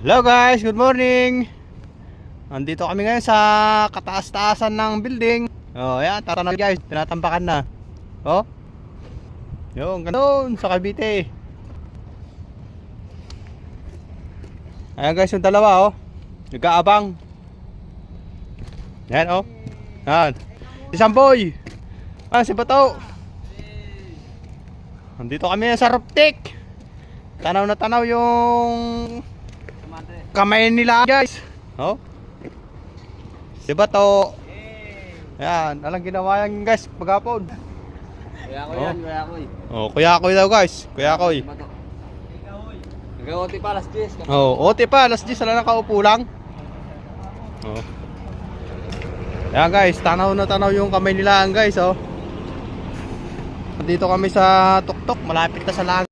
Hello guys, good morning. Nandito kami ngayon sa kataas-taasan ng building. Oh, ayan, tara na guys, tinatambakan na. Oh. Yung ganun sa Cavite. Ayan guys, yung dalawa oh. Nag-aabang. Ayan oh. Ayan. Si Samboy. Ah, si Bato. Nandito kami sa Ruptik. Tanaw na tanaw yung kamay nila guys. Oh. Si Bato. Ayan, alang ginawa yan guys paghapon. Kuya ko yan, kuya ko. Oh, Kuya Koy daw guys. Kuya Koy. Nag-OT pa, last 10. Oh, OT pa, alas 10 na nakaupo lang. Oh. Ayan guys, tanaw na tanaw yung kamay nila guys oh. Dito kami sa tuktok, malapit na sa langit.